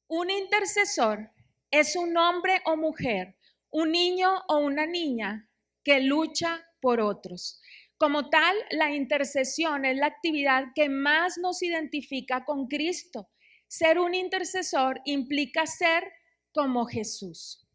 Un intercesor es un hombre o mujer, un niño o una niña que lucha por otros. Como tal, la intercesión es la actividad que más nos identifica con Cristo. Ser un intercesor implica ser como Jesús,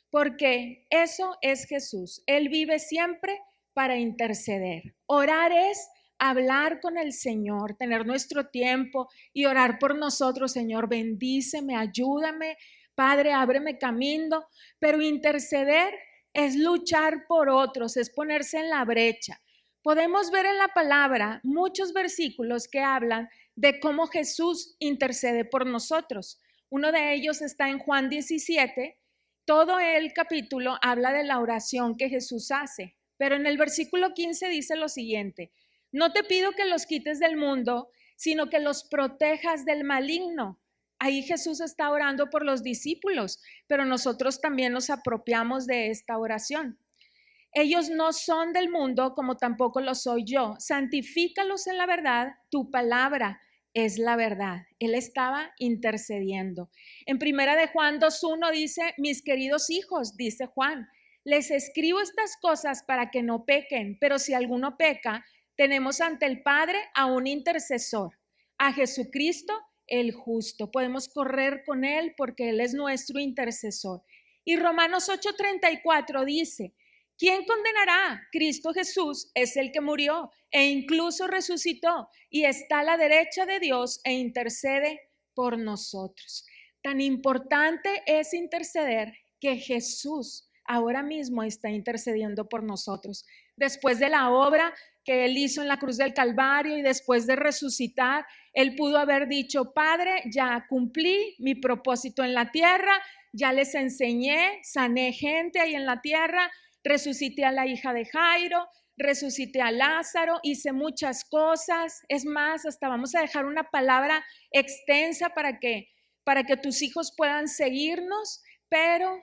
porque eso es Jesús. Él vive siempre para interceder. Orar es hablar con el Señor, tener nuestro tiempo y orar por nosotros. Señor, bendíceme, ayúdame, Padre, ábreme camino. Pero interceder es luchar por otros, es ponerse en la brecha. Podemos ver en la palabra muchos versículos que hablan de cómo Jesús intercede por nosotros. Uno de ellos está en Juan 17. Todo el capítulo habla de la oración que Jesús hace, pero en el versículo 15 dice lo siguiente: no te pido que los quites del mundo, sino que los protejas del maligno. Ahí Jesús está orando por los discípulos, pero nosotros también nos apropiamos de esta oración. Ellos no son del mundo, como tampoco lo soy yo. Santifícalos en la verdad, tu palabra es la verdad. Él estaba intercediendo. En primera de Juan 2:1 dice: mis queridos hijos, dice Juan, les escribo estas cosas para que no pequen, pero si alguno peca, tenemos ante el Padre a un intercesor, a Jesucristo el justo. Podemos correr con Él porque Él es nuestro intercesor. Y Romanos 8:34 dice: ¿quién condenará? Cristo Jesús es el que murió e incluso resucitó y está a la derecha de Dios e intercede por nosotros. Tan importante es interceder que Jesús ahora mismo está intercediendo por nosotros. Después de la obra que Él hizo en la cruz del Calvario y después de resucitar, Él pudo haber dicho: Padre, ya cumplí mi propósito en la tierra, ya les enseñé, sané gente ahí en la tierra, resucité a la hija de Jairo, resucité a Lázaro, hice muchas cosas. Es más, hasta vamos a dejar una palabra extensa para que tus hijos puedan seguirnos, pero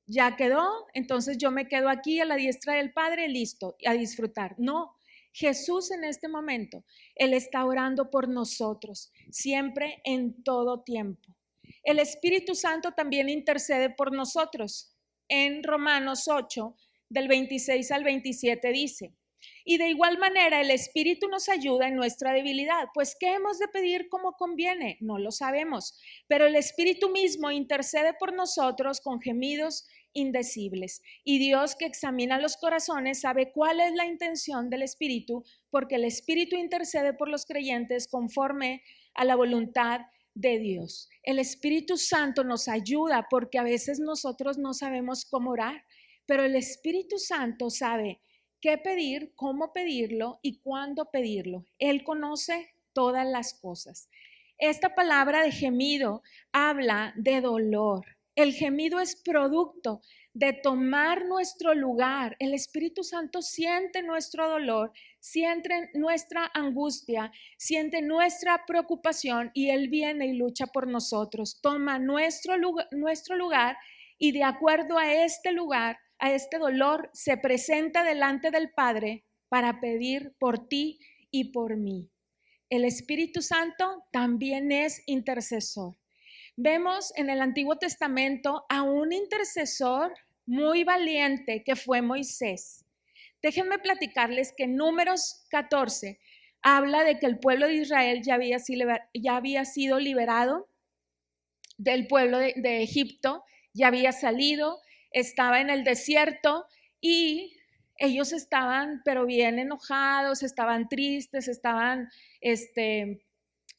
ya quedó, entonces yo me quedo aquí a la diestra del Padre, listo, a disfrutar. No, Jesús en este momento, Él está orando por nosotros, siempre, en todo tiempo. El Espíritu Santo también intercede por nosotros. En Romanos 8, del 26 al 27 dice: y de igual manera el Espíritu nos ayuda en nuestra debilidad, pues ¿qué hemos de pedir como conviene? No lo sabemos, pero el Espíritu mismo intercede por nosotros con gemidos indecibles. Y Dios, que examina los corazones, sabe cuál es la intención del Espíritu, porque el Espíritu intercede por los creyentes conforme a la voluntad de Dios. El Espíritu Santo nos ayuda porque a veces nosotros no sabemos cómo orar, pero el Espíritu Santo sabe qué pedir, cómo pedirlo y cuándo pedirlo. Él conoce todas las cosas. Esta palabra de gemido habla de dolor. El gemido es producto de tomar nuestro lugar. El Espíritu Santo siente nuestro dolor, siente nuestra angustia, siente nuestra preocupación y Él viene y lucha por nosotros. Toma nuestro lugar y de acuerdo a este lugar, a este dolor, se presenta delante del Padre para pedir por ti y por mí. El Espíritu Santo también es intercesor. Vemos en el Antiguo Testamento a un intercesor muy valiente que fue Moisés. Déjenme platicarles que en Números 14 habla de que el pueblo de Israel ya había sido liberado del pueblo de Egipto, ya había salido, estaba en el desierto y ellos estaban pero bien enojados, estaban tristes, estaban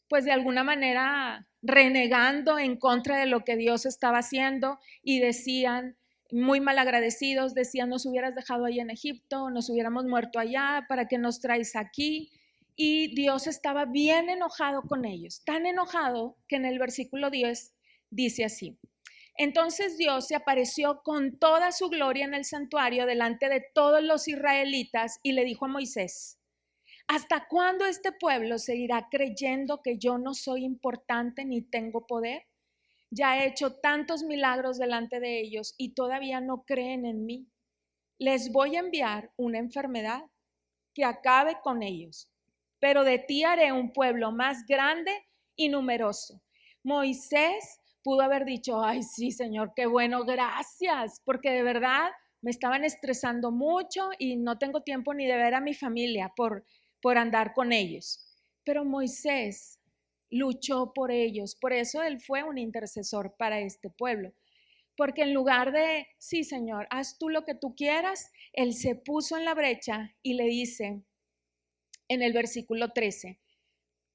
pues de alguna manera renegando en contra de lo que Dios estaba haciendo y decían, muy malagradecidos, decían: nos hubieras dejado allá en Egipto, nos hubiéramos muerto allá, ¿para qué nos traes aquí? Y Dios estaba bien enojado con ellos, tan enojado que en el versículo 10 dice así: entonces Dios se apareció con toda su gloria en el santuario delante de todos los israelitas y le dijo a Moisés: ¿hasta cuándo este pueblo seguirá creyendo que yo no soy importante ni tengo poder? Ya he hecho tantos milagros delante de ellos y todavía no creen en mí. Les voy a enviar una enfermedad que acabe con ellos, pero de ti haré un pueblo más grande y numeroso. Moisés pudo haber dicho, ay, sí, Señor, qué bueno, gracias, porque de verdad me estaban estresando mucho y no tengo tiempo ni de ver a mi familia por andar con ellos. Pero Moisés luchó por ellos, por eso él fue un intercesor para este pueblo. Porque en lugar de, sí, Señor, haz tú lo que tú quieras, él se puso en la brecha y le dice en el versículo 13,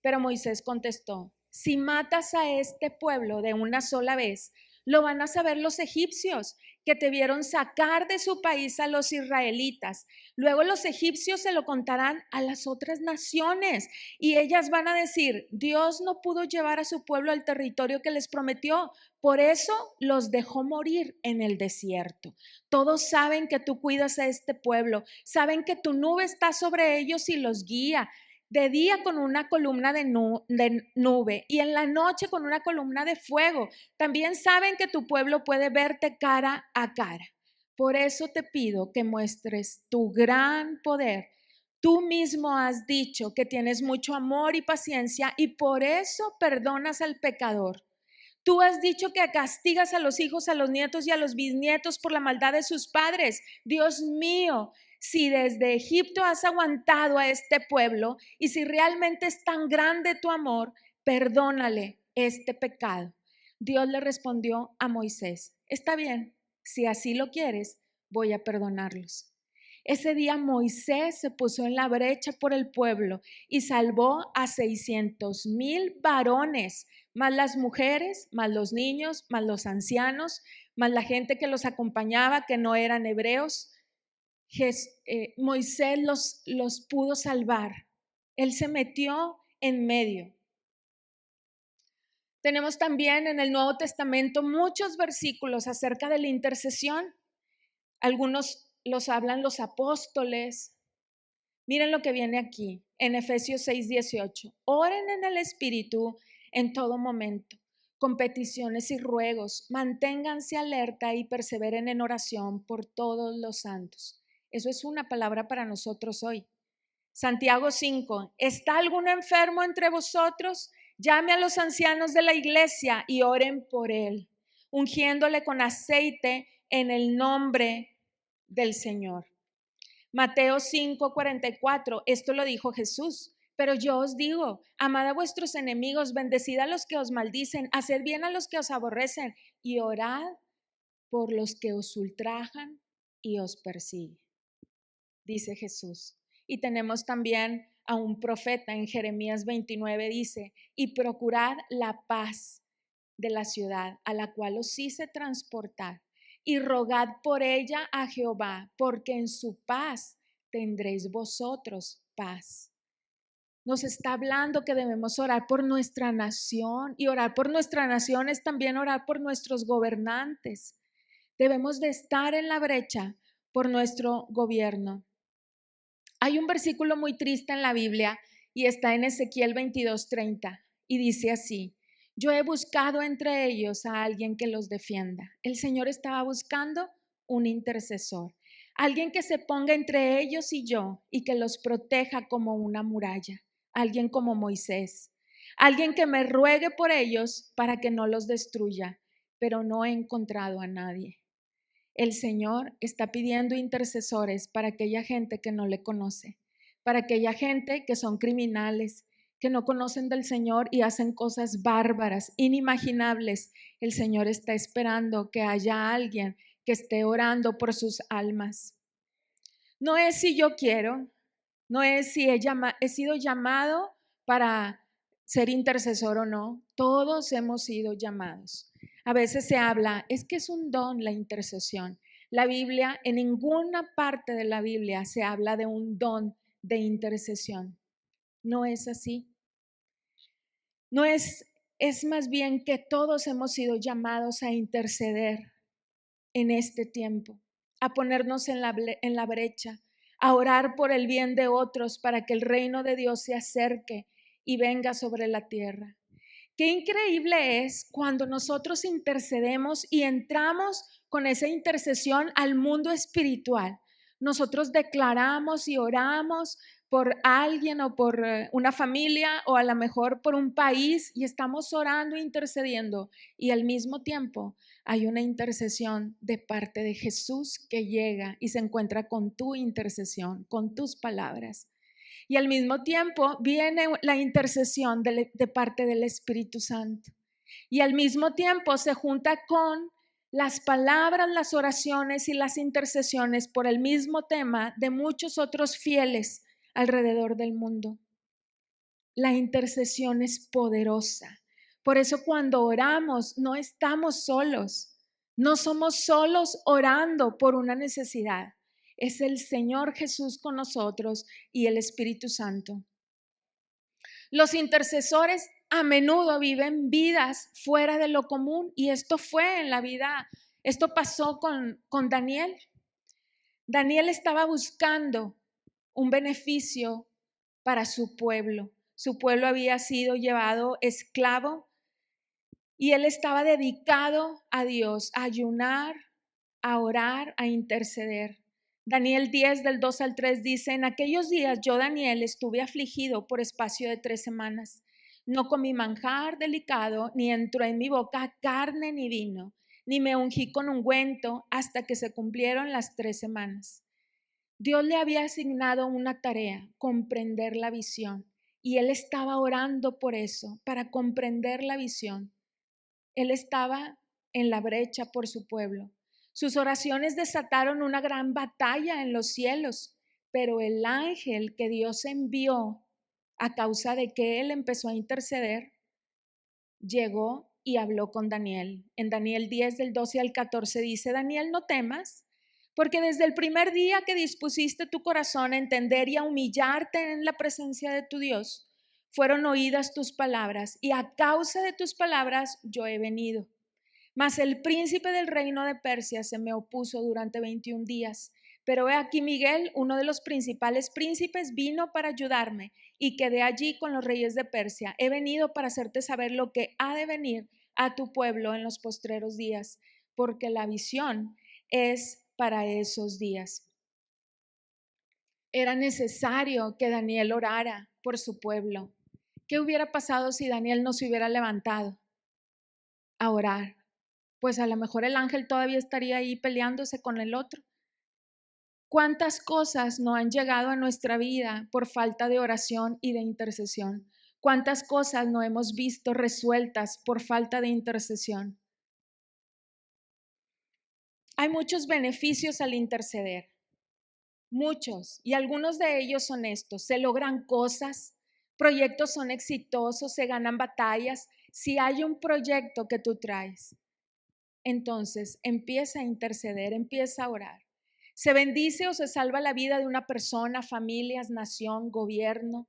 pero Moisés contestó, si matas a este pueblo de una sola vez, lo van a saber los egipcios que te vieron sacar de su país a los israelitas. Luego los egipcios se lo contarán a las otras naciones y ellas van a decir, Dios no pudo llevar a su pueblo al territorio que les prometió, por eso los dejó morir en el desierto. Todos saben que tú cuidas a este pueblo, saben que tu nube está sobre ellos y los guía. De día con una columna de nube y en la noche con una columna de fuego. También saben que tu pueblo puede verte cara a cara. Por eso te pido que muestres tu gran poder. Tú mismo has dicho que tienes mucho amor y paciencia y por eso perdonas al pecador. Tú has dicho que castigas a los hijos, a los nietos y a los bisnietos por la maldad de sus padres. Dios mío, si desde Egipto has aguantado a este pueblo y si realmente es tan grande tu amor, perdónale este pecado. Dios le respondió a Moisés, está bien, si así lo quieres, voy a perdonarlos. Ese día Moisés se puso en la brecha por el pueblo y salvó a 600,000 varones, más las mujeres, más los niños, más los ancianos, más la gente que los acompañaba, que no eran hebreos. Moisés los pudo salvar. Él se metió en medio. Tenemos también en el Nuevo Testamento muchos versículos acerca de la intercesión. Algunos los hablan los apóstoles. Miren lo que viene aquí en Efesios 6:18. Oren en el Espíritu en todo momento, con peticiones y ruegos. Manténganse alerta y perseveren en oración por todos los santos. Eso es una palabra para nosotros hoy. Santiago 5, ¿está algún enfermo entre vosotros? Llame a los ancianos de la iglesia y oren por él, ungiéndole con aceite en el nombre del Señor. Mateo 5:44, esto lo dijo Jesús. Pero yo os digo, amad a vuestros enemigos, bendecid a los que os maldicen, haced bien a los que os aborrecen y orad por los que os ultrajan y os persiguen, dice Jesús. Y tenemos también a un profeta en Jeremías 29, dice, y procurad la paz de la ciudad a la cual os hice transportar y rogad por ella a Jehová, porque en su paz tendréis vosotros paz. Nos está hablando que debemos orar por nuestra nación y orar por nuestra nación es también orar por nuestros gobernantes. Debemos de estar en la brecha por nuestro gobierno. Hay un versículo muy triste en la Biblia y está en Ezequiel 22:30 y dice así, yo he buscado entre ellos a alguien que los defienda. El Señor estaba buscando un intercesor, alguien que se ponga entre ellos y yo y que los proteja como una muralla, alguien como Moisés, alguien que me ruegue por ellos para que no los destruya, pero no he encontrado a nadie. El Señor está pidiendo intercesores para aquella gente que no le conoce, para aquella gente que son criminales, que no conocen del Señor y hacen cosas bárbaras, inimaginables. El Señor está esperando que haya alguien que esté orando por sus almas. No es si yo quiero, no es si he sido llamado para ser intercesor o no. Todos hemos sido llamados. A veces se habla, es que es un don la intercesión. La Biblia, en ninguna parte de la Biblia se habla de un don de intercesión. No es así. No es más bien que todos hemos sido llamados a interceder en este tiempo, a ponernos en la brecha, a orar por el bien de otros para que el reino de Dios se acerque y venga sobre la tierra. Qué increíble es cuando nosotros intercedemos y entramos con esa intercesión al mundo espiritual. Nosotros declaramos y oramos por alguien o por una familia o a lo mejor por un país y estamos orando e intercediendo y al mismo tiempo hay una intercesión de parte de Jesús que llega y se encuentra con tu intercesión, con tus palabras. Y al mismo tiempo viene la intercesión de parte del Espíritu Santo. Y al mismo tiempo se junta con las palabras, las oraciones y las intercesiones por el mismo tema de muchos otros fieles alrededor del mundo. La intercesión es poderosa. Por eso cuando oramos no estamos solos. No somos solos orando por una necesidad. Es el Señor Jesús con nosotros y el Espíritu Santo. Los intercesores a menudo viven vidas fuera de lo común y esto fue en la vida, esto pasó con Daniel. Daniel estaba buscando un beneficio para su pueblo. Su pueblo había sido llevado esclavo y él estaba dedicado a Dios, a ayunar, a orar, a interceder. Daniel 10 del 2 al 3 dice, en aquellos días yo, Daniel, estuve afligido por espacio de 3 semanas. No comí manjar delicado, ni entró en mi boca carne ni vino, ni me ungí con ungüento hasta que se cumplieron las 3 semanas. Dios le había asignado una tarea, comprender la visión, y él estaba orando por eso, para comprender la visión. Él estaba en la brecha por su pueblo. Sus oraciones desataron una gran batalla en los cielos, pero el ángel que Dios envió a causa de que él empezó a interceder, llegó y habló con Daniel. En Daniel 10 del 12 al 14 dice, Daniel, no temas, porque desde el primer día que dispusiste tu corazón a entender y a humillarte en la presencia de tu Dios, fueron oídas tus palabras, y a causa de tus palabras yo he venido. Mas el príncipe del reino de Persia se me opuso durante 21 días. Pero he aquí Miguel, uno de los principales príncipes, vino para ayudarme y quedé allí con los reyes de Persia. He venido para hacerte saber lo que ha de venir a tu pueblo en los postreros días, porque la visión es para esos días. Era necesario que Daniel orara por su pueblo. ¿Qué hubiera pasado si Daniel no se hubiera levantado a orar? Pues a lo mejor el ángel todavía estaría ahí peleándose con el otro. ¿Cuántas cosas no han llegado a nuestra vida por falta de oración y de intercesión? ¿Cuántas cosas no hemos visto resueltas por falta de intercesión? Hay muchos beneficios al interceder, muchos, y algunos de ellos son estos: se logran cosas, proyectos son exitosos, se ganan batallas. Si hay un proyecto que tú traes, entonces empieza a interceder, empieza a orar. Se bendice o se salva la vida de una persona, familias, nación, gobierno.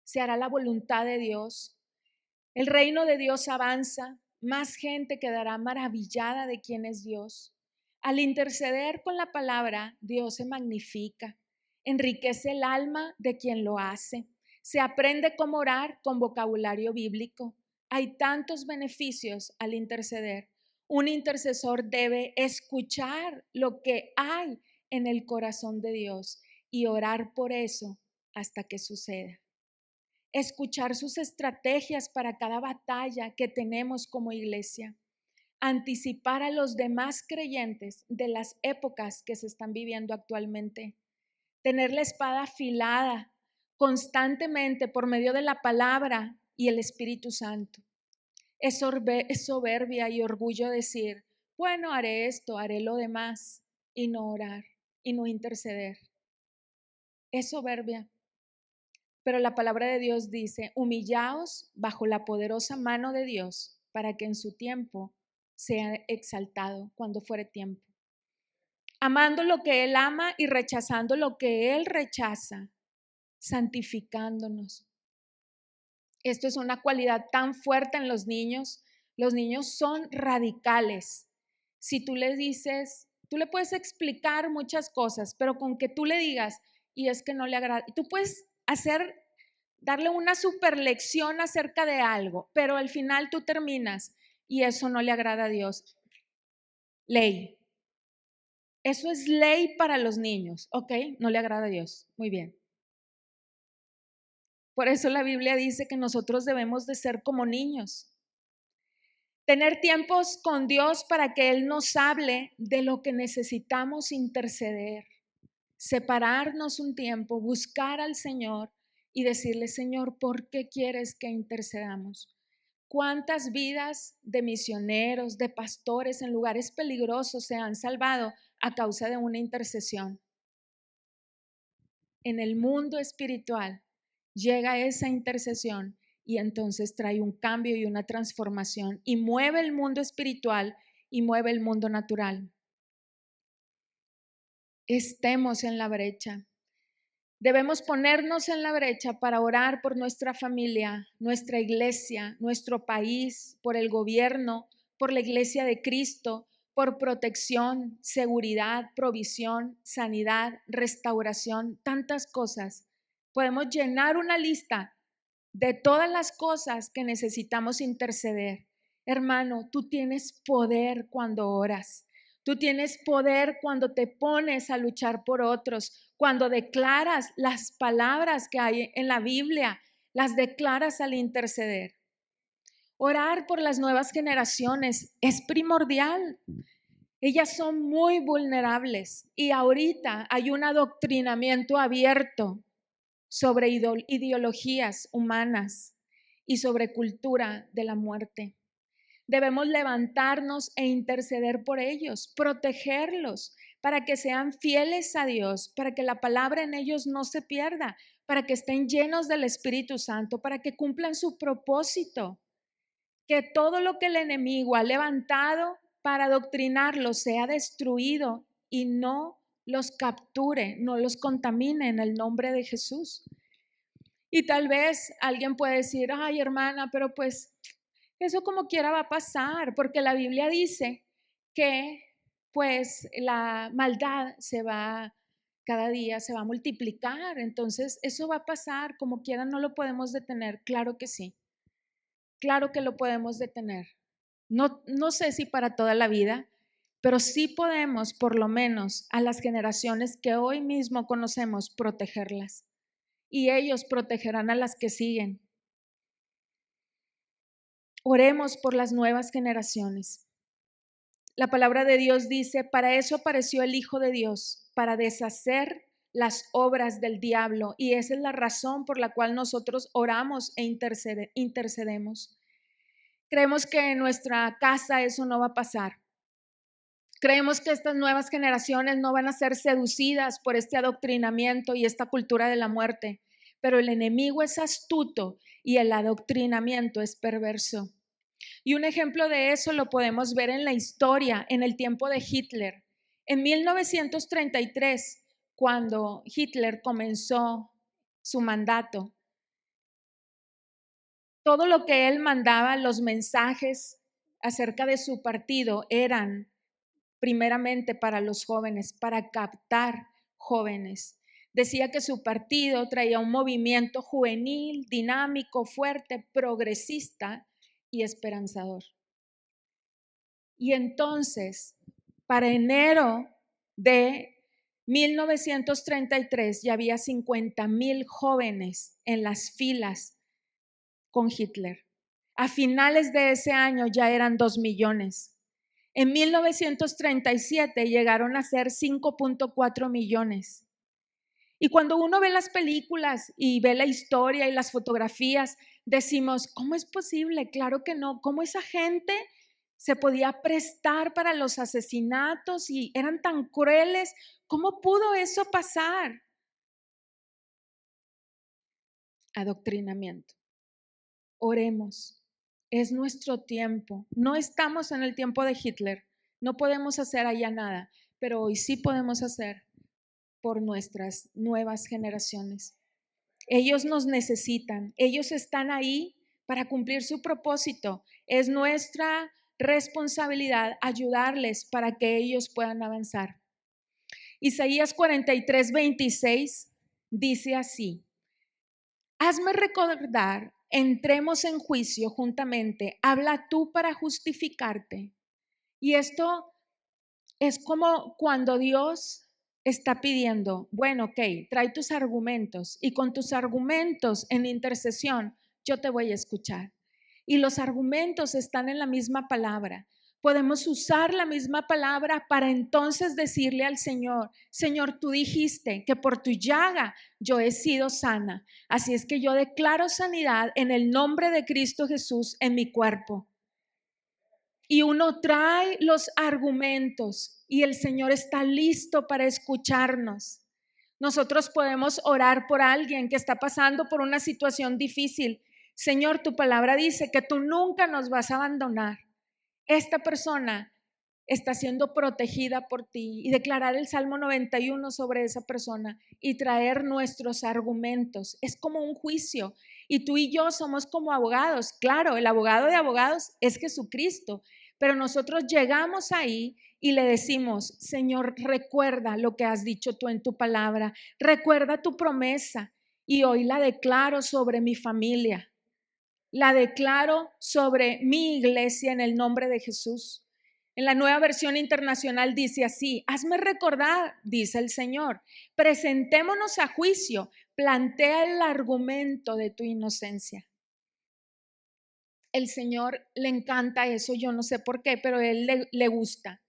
Se hará la voluntad de Dios. El reino de Dios avanza. Más gente quedará maravillada de quién es Dios. Al interceder con la palabra, Dios se magnifica. Enriquece el alma de quien lo hace. Se aprende cómo orar con vocabulario bíblico. Hay tantos beneficios al interceder. Un intercesor debe escuchar lo que hay en el corazón de Dios y orar por eso hasta que suceda. Escuchar sus estrategias para cada batalla que tenemos como iglesia. Anticipar a los demás creyentes de las épocas que se están viviendo actualmente. Tener la espada afilada constantemente por medio de la palabra y el Espíritu Santo. Es soberbia y orgullo decir, bueno, haré esto, haré lo demás, y no orar y no interceder. Es soberbia. Pero la palabra de Dios dice, humillaos bajo la poderosa mano de Dios para que en su tiempo sea exaltado cuando fuere tiempo. Amando lo que Él ama y rechazando lo que Él rechaza, santificándonos. Esto es una cualidad tan fuerte en los niños. Los niños son radicales. Si tú les dices, tú le puedes explicar muchas cosas, pero con que tú le digas, y es que no le agrada, tú puedes darle una super lección acerca de algo, pero al final tú terminas y eso no le agrada a Dios. Ley. Eso es ley para los niños, ¿ok? No le agrada a Dios. Muy bien. Por eso la Biblia dice que nosotros debemos de ser como niños. Tener tiempos con Dios para que Él nos hable de lo que necesitamos interceder. Separarnos un tiempo, buscar al Señor y decirle, Señor, ¿por qué quieres que intercedamos? ¿Cuántas vidas de misioneros, de pastores en lugares peligrosos se han salvado a causa de una intercesión? En el mundo espiritual llega esa intercesión y entonces trae un cambio y una transformación y mueve el mundo espiritual y mueve el mundo natural. Estemos en la brecha. Debemos ponernos en la brecha para orar por nuestra familia, nuestra iglesia, nuestro país, por el gobierno, por la iglesia de Cristo, por protección, seguridad, provisión, sanidad, restauración, tantas cosas. Podemos llenar una lista de todas las cosas que necesitamos interceder. Hermano, tú tienes poder cuando oras. Tú tienes poder cuando te pones a luchar por otros, cuando declaras las palabras que hay en la Biblia, las declaras al interceder. Orar por las nuevas generaciones es primordial. Ellas son muy vulnerables y ahorita hay un adoctrinamiento abierto sobre ideologías humanas y sobre cultura de la muerte. Debemos levantarnos e interceder por ellos, protegerlos, para que sean fieles a Dios, para que la palabra en ellos no se pierda, para que estén llenos del Espíritu Santo, para que cumplan su propósito. Que todo lo que el enemigo ha levantado para adoctrinarlos sea destruido y no los capture, no los contamine en el nombre de Jesús. Y tal vez alguien puede decir, ay hermana, pero pues eso como quiera va a pasar, porque la Biblia dice que pues la maldad cada día se va a multiplicar, entonces eso va a pasar, como quiera no lo podemos detener. Claro que sí, claro que lo podemos detener. No sé si para toda la vida, pero sí podemos, por lo menos a las generaciones que hoy mismo conocemos, protegerlas. Y ellos protegerán a las que siguen. Oremos por las nuevas generaciones. La palabra de Dios dice, para eso apareció el Hijo de Dios, para deshacer las obras del diablo. Y esa es la razón por la cual nosotros oramos e intercedemos. Creemos que en nuestra casa eso no va a pasar. Creemos que estas nuevas generaciones no van a ser seducidas por este adoctrinamiento y esta cultura de la muerte, pero el enemigo es astuto y el adoctrinamiento es perverso. Y un ejemplo de eso lo podemos ver en la historia, en el tiempo de Hitler. En 1933, cuando Hitler comenzó su mandato, todo lo que él mandaba, los mensajes acerca de su partido eran primeramente para los jóvenes, para captar jóvenes. Decía que su partido traía un movimiento juvenil, dinámico, fuerte, progresista y esperanzador. Y entonces, para enero de 1933 ya había 50,000 jóvenes en las filas con Hitler. A finales de ese año ya eran 2 millones. En 1937 llegaron a ser 5.4 millones. Y cuando uno ve las películas y ve la historia y las fotografías, decimos, ¿cómo es posible? Claro que no. ¿Cómo esa gente se podía prestar para los asesinatos y eran tan crueles? ¿Cómo pudo eso pasar? Adoctrinamiento. Oremos. Es nuestro tiempo. No estamos en el tiempo de Hitler. No podemos hacer allá nada, pero hoy sí podemos hacer por nuestras nuevas generaciones. Ellos nos necesitan. Ellos están ahí para cumplir su propósito. Es nuestra responsabilidad ayudarles para que ellos puedan avanzar. Isaías 43:26 dice así: hazme recordar, entremos en juicio juntamente, habla tú para justificarte. Y esto es como cuando Dios está pidiendo, bueno, ok, trae tus argumentos y con tus argumentos en intercesión yo te voy a escuchar. Y los argumentos están en la misma palabra. Podemos usar la misma palabra para entonces decirle al Señor, Señor, tú dijiste que por tu llaga yo he sido sana. Así es que yo declaro sanidad en el nombre de Cristo Jesús en mi cuerpo. Y uno trae los argumentos y el Señor está listo para escucharnos. Nosotros podemos orar por alguien que está pasando por una situación difícil. Señor, tu palabra dice que tú nunca nos vas a abandonar. Esta persona está siendo protegida por ti, y declarar el Salmo 91 sobre esa persona y traer nuestros argumentos. Es como un juicio y tú y yo somos como abogados. Claro, el abogado de abogados es Jesucristo, pero nosotros llegamos ahí y le decimos, Señor, recuerda lo que has dicho tú en tu palabra, recuerda tu promesa y hoy la declaro sobre mi familia, la declaro sobre mi iglesia en el nombre de Jesús. En la Nueva Versión Internacional dice así, hazme recordar, dice el Señor, presentémonos a juicio, plantea el argumento de tu inocencia. El Señor le encanta eso, yo no sé por qué, pero a Él le gusta.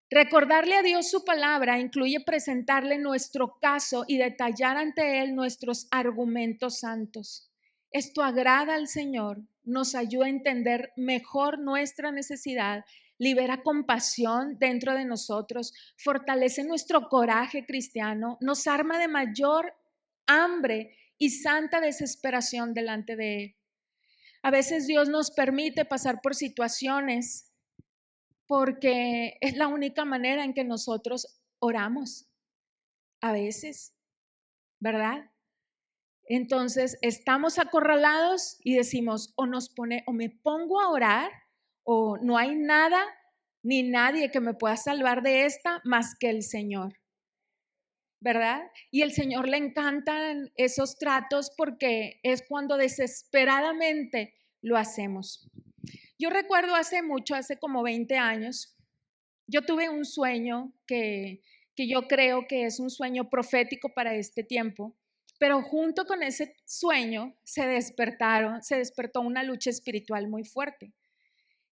Recordarle a Dios su palabra incluye presentarle nuestro caso y detallar ante Él nuestros argumentos santos. Esto agrada al Señor, nos ayuda a entender mejor nuestra necesidad, libera compasión dentro de nosotros, fortalece nuestro coraje cristiano, nos arma de mayor hambre y santa desesperación delante de Él. A veces Dios nos permite pasar por situaciones porque es la única manera en que nosotros oramos. A veces, ¿verdad? Entonces estamos acorralados y decimos o me pongo a orar o no hay nada ni nadie que me pueda salvar de esta más que el Señor, ¿verdad? Y el Señor le encantan esos tratos porque es cuando desesperadamente lo hacemos. Yo recuerdo hace como 20 años, yo tuve un sueño que yo creo que es un sueño profético para este tiempo, pero junto con ese sueño se despertó una lucha espiritual muy fuerte.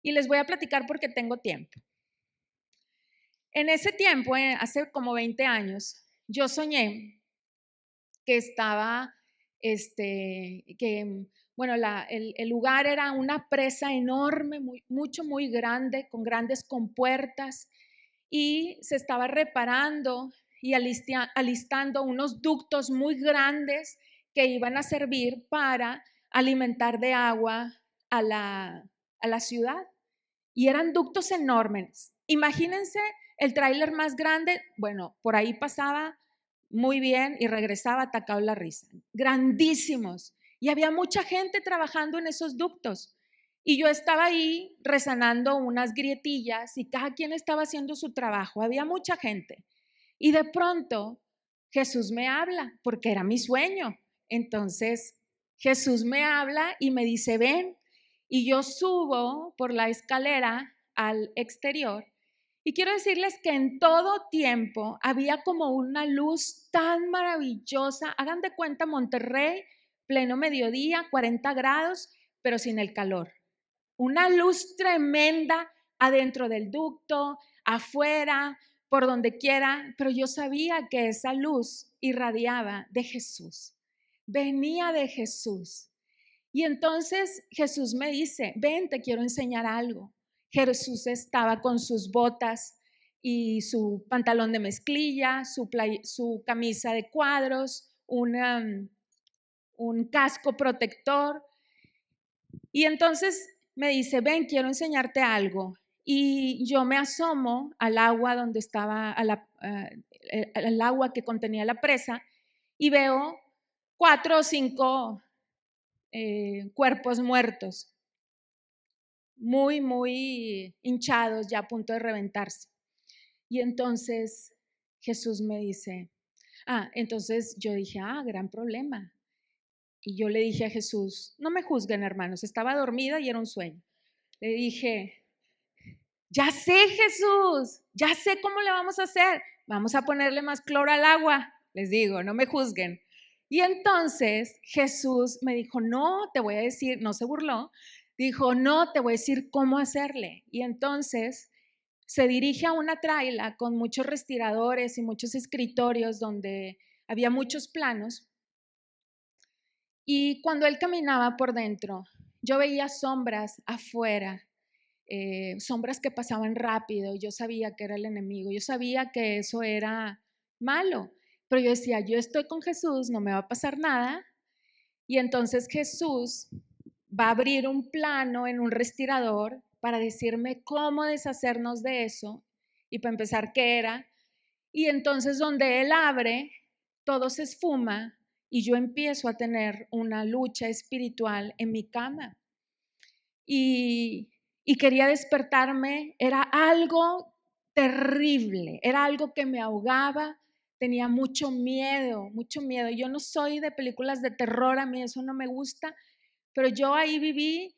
Y les voy a platicar porque tengo tiempo. En ese tiempo, hace como 20 años, yo soñé que estaba, bueno, el lugar era una presa enorme, muy grande, con grandes compuertas, y se estaba reparando y alistando unos ductos muy grandes que iban a servir para alimentar de agua a la ciudad. Y eran ductos enormes. Imagínense el tráiler más grande, bueno, por ahí pasaba muy bien y regresaba atacado la risa. Grandísimos. Y había mucha gente trabajando en esos ductos. Y yo estaba ahí rezanando unas grietillas y cada quien estaba haciendo su trabajo. Había mucha gente. Y de pronto Jesús me habla, porque era mi sueño. Entonces Jesús me habla y me dice, ven. Y yo subo por la escalera al exterior. Y quiero decirles que en todo tiempo había como una luz tan maravillosa. Hagan de cuenta Monterrey, pleno mediodía, 40 grados, pero sin el calor. Una luz tremenda adentro del ducto, afuera, por donde quiera, pero yo sabía que esa luz irradiaba de Jesús, venía de Jesús. Y entonces Jesús me dice, ven, te quiero enseñar algo. Jesús estaba con sus botas y su pantalón de mezclilla, su camisa de cuadros, un casco protector. Y entonces me dice, ven, quiero enseñarte algo. Y yo me asomo al agua donde estaba, al agua que contenía la presa, y veo 4 o 5 cuerpos muertos, muy hinchados, ya a punto de reventarse. Y entonces Jesús me dice, entonces yo dije, gran problema. Y yo le dije a Jesús, no me juzguen, hermanos, estaba dormida y era un sueño. Le dije, ya sé, Jesús, ya sé cómo le vamos a hacer. vamos a ponerle más cloro al agua, les digo, no me juzguen. Y entonces Jesús me dijo, no, te voy a decir, no se burló, dijo, no, te voy a decir cómo hacerle. Y entonces se dirige a una traila con muchos respiradores y muchos escritorios donde había muchos planos. Y cuando él caminaba por dentro, yo veía sombras afuera, sombras que pasaban rápido. Yo sabía que era el enemigo, yo sabía que eso era malo, pero yo decía, yo estoy con Jesús, no me va a pasar nada. Y entonces Jesús va a abrir un plano en un respirador para decirme cómo deshacernos de eso y para empezar qué era. Y entonces donde Él abre, todo se esfuma y yo empiezo a tener una lucha espiritual en mi cama. Y, y quería despertarme, era algo terrible, era algo que me ahogaba, tenía mucho miedo, mucho miedo. Yo no soy de películas de terror, a mí eso no me gusta, pero yo ahí viví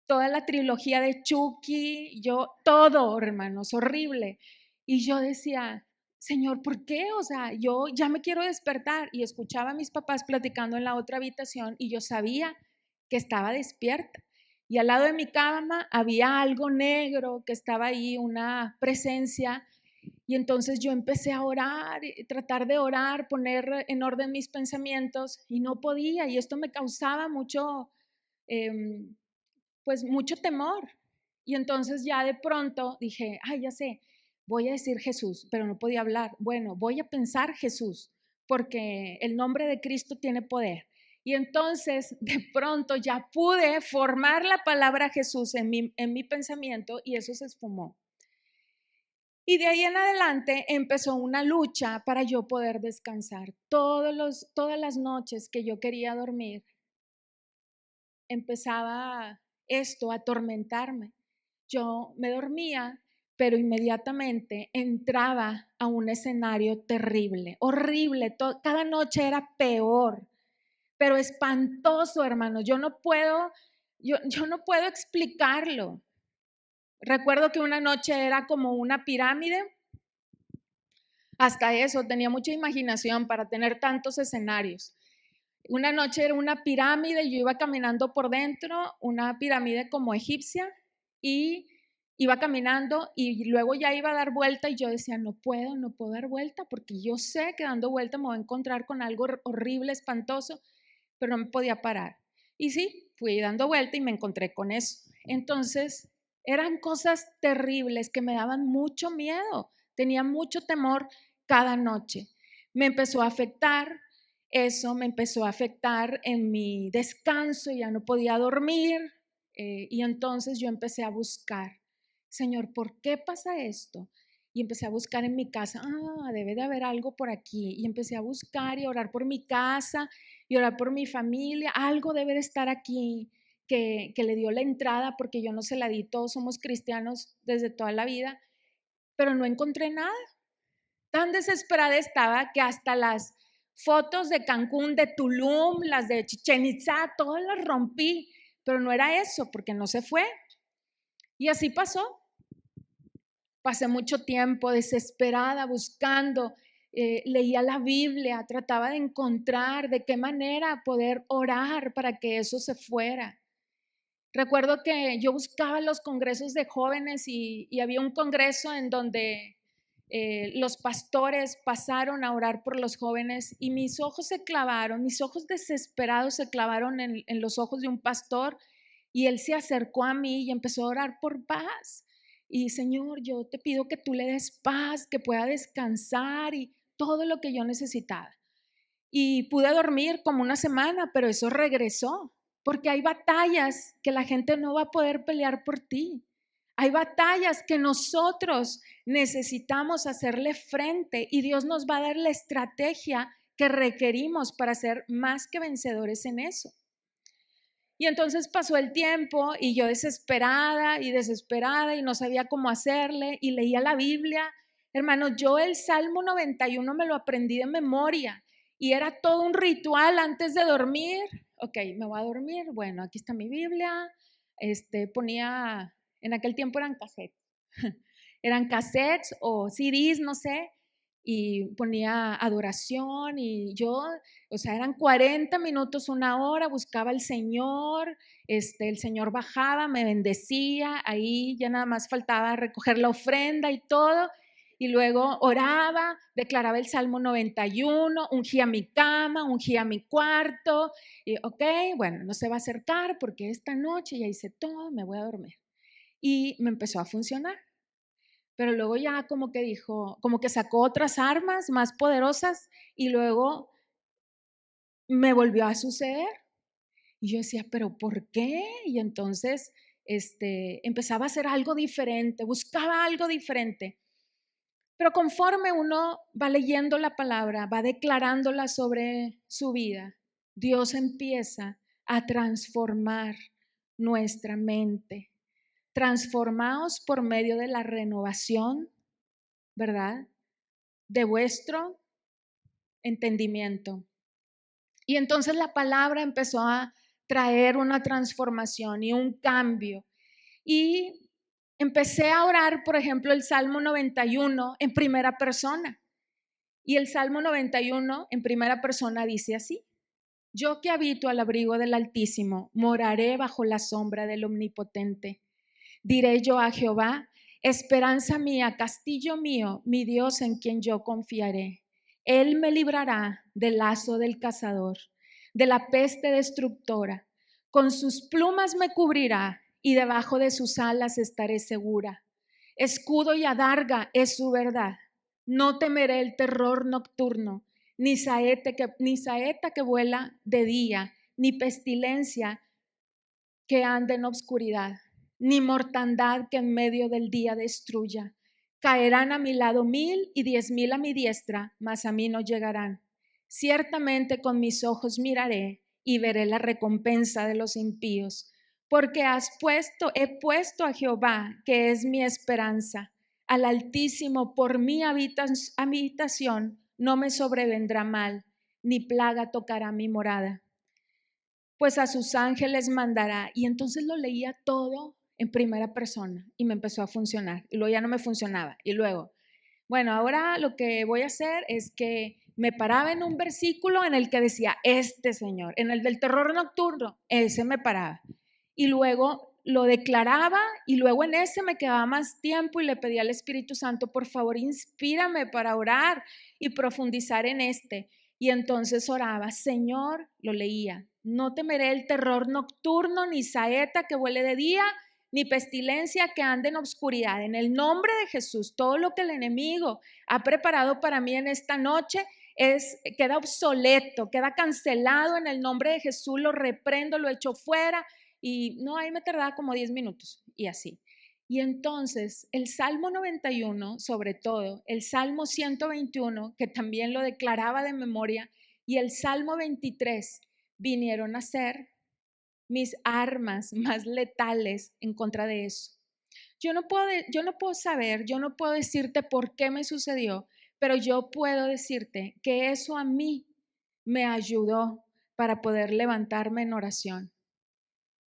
toda la trilogía de Chucky, yo todo, hermanos, horrible. Y yo decía, Señor, ¿por qué? O sea, yo ya me quiero despertar. Y escuchaba a mis papás platicando en la otra habitación y yo sabía que estaba despierta. Y al lado de mi cama había algo negro que estaba ahí, una presencia. Y entonces yo empecé a orar, tratar de orar, poner en orden mis pensamientos y no podía. Y esto me causaba mucho, pues mucho temor. Y entonces ya de pronto dije, ay, ya sé, voy a decir Jesús, pero no podía hablar. Bueno, voy a pensar Jesús, porque el nombre de Cristo tiene poder. Y entonces de pronto ya pude formar la palabra Jesús en mi pensamiento y eso se esfumó. Y de ahí en adelante empezó una lucha para yo poder descansar. Todas las noches que yo quería dormir, empezaba esto a atormentarme. Yo me dormía, pero inmediatamente entraba a un escenario terrible, horrible. Cada noche era peor, pero espantoso, hermano. Yo no puedo explicarlo. Recuerdo que una noche era como una pirámide. Hasta eso, tenía mucha imaginación para tener tantos escenarios. Una noche era una pirámide y yo iba caminando por dentro, una pirámide como egipcia, y iba caminando y luego ya iba a dar vuelta y yo decía, no puedo dar vuelta porque yo sé que dando vuelta me voy a encontrar con algo horrible, espantoso, pero no me podía parar. Y sí, fui dando vuelta y me encontré con eso. Entonces, eran cosas terribles que me daban mucho miedo, tenía mucho temor cada noche. Me empezó a afectar eso, me empezó a afectar en mi descanso, ya no podía dormir y entonces yo empecé a buscar, Señor, ¿por qué pasa esto? Y empecé a buscar en mi casa, debe de haber algo por aquí. Y empecé a buscar y a orar por mi casa y orar por mi familia, algo debe de estar aquí que le dio la entrada porque yo no se la di, todos somos cristianos desde toda la vida, pero no encontré nada. Tan desesperada estaba que hasta las fotos de Cancún, de Tulum, las de Chichén Itzá, todas las rompí, pero no era eso porque no se fue. Y así pasó. Pasé mucho tiempo desesperada buscando, leía la Biblia, trataba de encontrar de qué manera poder orar para que eso se fuera. Recuerdo que yo buscaba los congresos de jóvenes y había un congreso en donde los pastores pasaron a orar por los jóvenes y mis ojos se clavaron, mis ojos desesperados se clavaron en los ojos de un pastor y él se acercó a mí y empezó a orar por paz. Y Señor, yo te pido que tú le des paz, que pueda descansar y todo lo que yo necesitaba. Y pude dormir como una semana, pero eso regresó, porque hay batallas que la gente no va a poder pelear por ti. Hay batallas que nosotros necesitamos hacerle frente y Dios nos va a dar la estrategia que requerimos para ser más que vencedores en eso. Y entonces pasó el tiempo y yo desesperada y no sabía cómo hacerle y leía la Biblia. Hermano, yo el Salmo 91 me lo aprendí de memoria y era todo un ritual antes de dormir. Ok, me voy a dormir. Bueno, aquí está mi Biblia. Ponía, en aquel tiempo eran cassettes. Eran cassettes o CDs, no sé. y ponía adoración y yo, o sea, eran 40 minutos, una hora, buscaba al Señor, el Señor bajaba, me bendecía, ahí ya nada más faltaba recoger la ofrenda y todo, y luego oraba, declaraba el Salmo 91, ungía mi cama, ungía mi cuarto, y ok, bueno, no se va a acercar porque esta noche ya hice todo, me voy a dormir. Y me empezó a funcionar. Pero luego ya como que dijo, como que sacó otras armas más poderosas y luego me volvió a suceder. Y yo decía, ¿pero por qué? Y entonces empezaba a hacer algo diferente, buscaba algo diferente. Pero conforme uno va leyendo la palabra, va declarándola sobre su vida, Dios empieza a transformar nuestra mente. Transformaos por medio de la renovación, ¿verdad? De vuestro entendimiento. Y entonces la palabra empezó a traer una transformación y un cambio. Y empecé a orar, por ejemplo, el Salmo 91 en primera persona. Y el Salmo 91 en primera persona dice así: yo que habito al abrigo del Altísimo, moraré bajo la sombra del Omnipotente. Diré yo a Jehová, esperanza mía, castillo mío, mi Dios en quien yo confiaré. Él me librará del lazo del cazador, de la peste destructora. Con sus plumas me cubrirá y debajo de sus alas estaré segura. Escudo y adarga es su verdad. No temeré el terror nocturno, ni saeta que vuela de día, ni pestilencia que anda en obscuridad, ni mortandad que en medio del día destruya. Caerán a mi lado 1000 y 10,000 a mi diestra, mas a mí no llegarán. Ciertamente con mis ojos miraré y veré la recompensa de los impíos, porque he puesto a Jehová, que es mi esperanza, al Altísimo por mi habitación, no me sobrevendrá mal, ni plaga tocará mi morada. Pues a sus ángeles mandará. Y entonces lo leía todo en primera persona y me empezó a funcionar. Y luego ya no me funcionaba. Y luego, bueno, ahora lo que voy a hacer es que me paraba en un versículo en el que decía, Señor, en el del terror nocturno, ese me paraba. Y luego lo declaraba y luego en ese me quedaba más tiempo y le pedía al Espíritu Santo, por favor, inspírame para orar y profundizar en este. Y entonces oraba, Señor, lo leía, no temeré el terror nocturno, ni saeta que vuele de día, ni pestilencia que ande en obscuridad. En el nombre de Jesús, todo lo que el enemigo ha preparado para mí en esta noche queda obsoleto, queda cancelado en el nombre de Jesús, lo reprendo, lo echo fuera. Y no, ahí me tardaba como 10 minutos y así. Y entonces el Salmo 91, sobre todo, el Salmo 121, que también lo declaraba de memoria, y el Salmo 23 vinieron a ser mis armas más letales en contra de eso. Yo no puedo saber, yo no puedo decirte por qué me sucedió, pero yo puedo decirte que eso a mí me ayudó para poder levantarme en oración.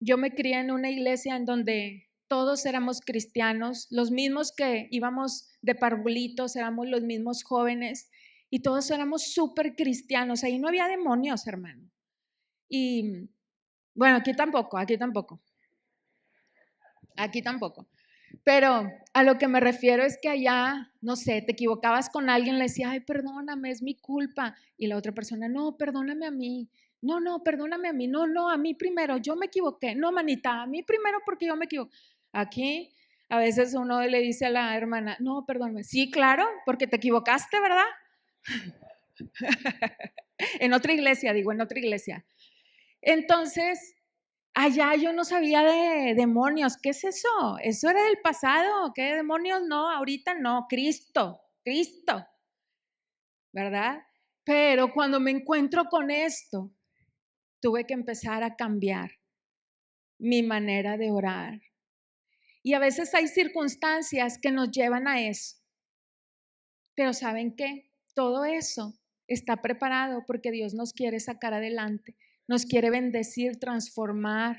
Yo me crié en una iglesia en donde todos éramos cristianos, los mismos que íbamos de parvulitos, éramos los mismos jóvenes y todos éramos súper cristianos. Ahí no había demonios, hermano. Y bueno, aquí tampoco. Pero a lo que me refiero es que allá, no sé, te equivocabas con alguien, le decías, ay, perdóname, es mi culpa. Y la otra persona, no, perdóname a mí. No, no, perdóname a mí. No, no, a mí primero, yo me equivoqué. No, manita, a mí primero porque yo me equivoqué. Aquí a veces uno le dice a la hermana, no, perdóname. Sí, claro, porque te equivocaste, ¿verdad? En otra iglesia, digo, en otra iglesia. Entonces, allá yo no sabía de demonios. ¿Qué es eso? Eso era del pasado. ¿Qué demonios? No, ahorita no. Cristo, ¿verdad? Pero cuando me encuentro con esto, tuve que empezar a cambiar mi manera de orar. Y a veces hay circunstancias que nos llevan a eso. Pero ¿saben qué? Todo eso está preparado porque Dios nos quiere sacar adelante, nos quiere bendecir, transformar,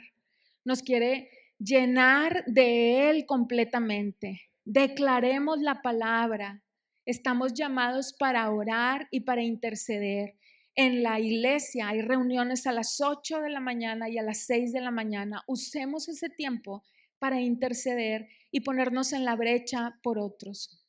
nos quiere llenar de Él completamente. Declaremos la palabra estamos llamados para orar y para interceder. En la iglesia hay reuniones a las 8 de la mañana y a las 6 de la mañana. Usemos ese tiempo para interceder y ponernos en la brecha por otros.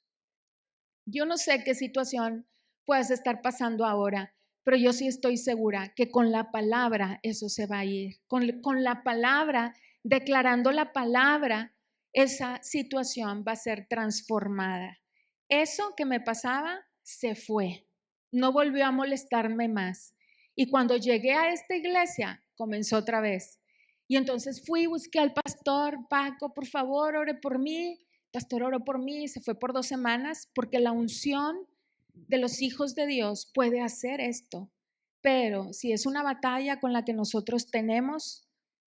Yo no sé qué situación puedas estar pasando ahora, pero yo sí estoy segura que con la palabra eso se va a ir. Con la palabra, declarando la palabra, esa situación va a ser transformada. Eso que me pasaba se fue, no volvió a molestarme más. Y cuando llegué a esta iglesia, comenzó otra vez. Y entonces fui y busqué al pastor: Paco, por favor, ore por mí. Pastor oró por mí, se fue por 2 semanas, porque la unción de los hijos de Dios puede hacer esto. Pero si es una batalla con la que nosotros tenemos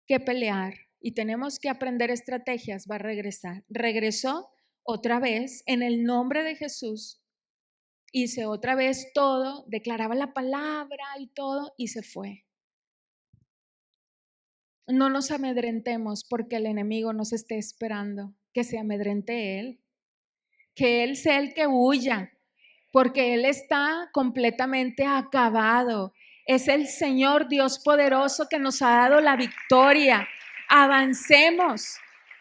que pelear y tenemos que aprender estrategias, va a regresar. Regresó otra vez en el nombre de Jesús. Hice otra vez todo, declaraba la palabra y todo, y se fue. No nos amedrentemos porque el enemigo nos esté esperando, que se amedrente él, que él sea el que huya, porque él está completamente acabado. Es el Señor Dios poderoso que nos ha dado la victoria. Avancemos,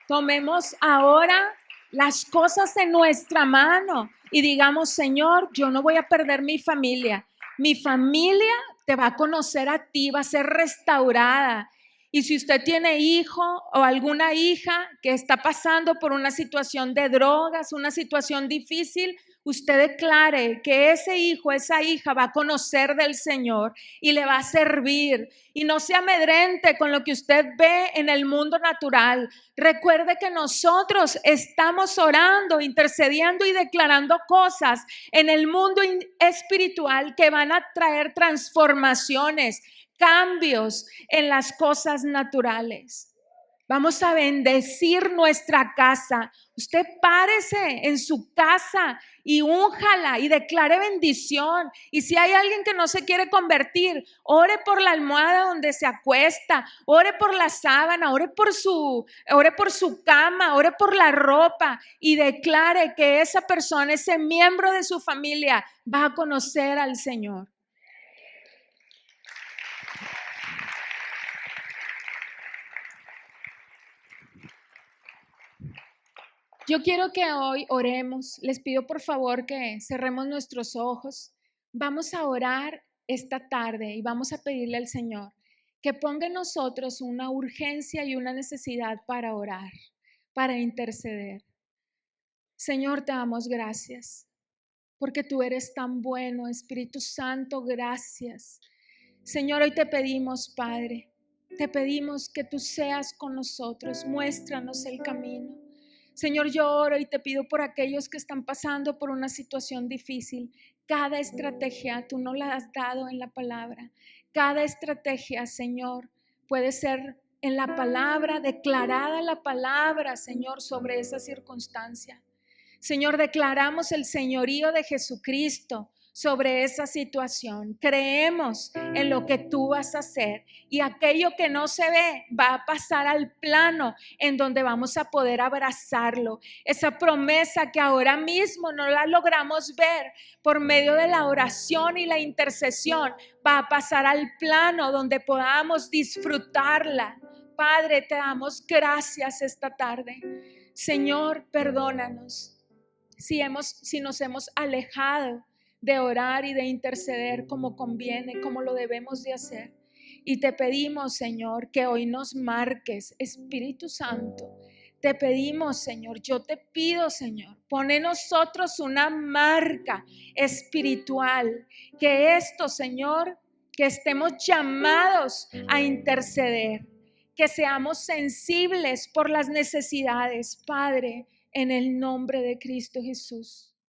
tomemos ahora las cosas en nuestra mano y digamos: Señor, yo no voy a perder mi familia. Mi familia te va a conocer a ti, va a ser restaurada. Y si usted tiene hijo o alguna hija que está pasando por una situación de drogas, una situación difícil, usted declare que ese hijo, esa hija va a conocer del Señor y le va a servir. Y no se amedrente con lo que usted ve en el mundo natural. Recuerde que nosotros estamos orando, intercediendo y declarando cosas en el mundo espiritual que van a traer transformaciones, cambios en las cosas naturales. Vamos a bendecir nuestra casa. Usted párese en su casa y únjala y declare bendición. Y si hay alguien que no se quiere convertir, ore por la almohada donde se acuesta, ore por la sábana, ore por su cama, ore por la ropa y declare que esa persona, ese miembro de su familia, va a conocer al Señor. Yo quiero que hoy oremos. Les pido por favor que cerremos nuestros ojos. Vamos a orar esta tarde y vamos a pedirle al Señor que ponga en nosotros una urgencia y una necesidad para orar, para interceder. Señor, te damos gracias porque tú eres tan bueno. Espíritu Santo, gracias. Señor, hoy te pedimos, Padre, te pedimos que tú seas con nosotros. Muéstranos el camino. Señor, yo oro y te pido por aquellos que están pasando por una situación difícil. Cada estrategia tú no la has dado en la palabra. Cada estrategia, Señor, puede ser en la palabra, declarada la palabra, Señor, sobre esa circunstancia. Señor, declaramos el señorío de Jesucristo sobre esa situación. Creemos en lo que tú vas a hacer y aquello que no se ve va a pasar al plano en donde vamos a poder abrazarlo. Esa promesa que ahora mismo no la logramos ver por medio de la oración y la intercesión va a pasar al plano donde podamos disfrutarla. Padre, te damos gracias esta tarde. Señor, perdónanos si nos hemos alejado de orar y de interceder como conviene, como lo debemos de hacer. Y te pedimos, Señor, que hoy nos marques, Espíritu Santo. Te pedimos, Señor, yo te pido, Señor, pon en nosotros una marca espiritual, que esto, Señor, que estemos llamados a interceder, que seamos sensibles por las necesidades, Padre, en el nombre de Cristo Jesús.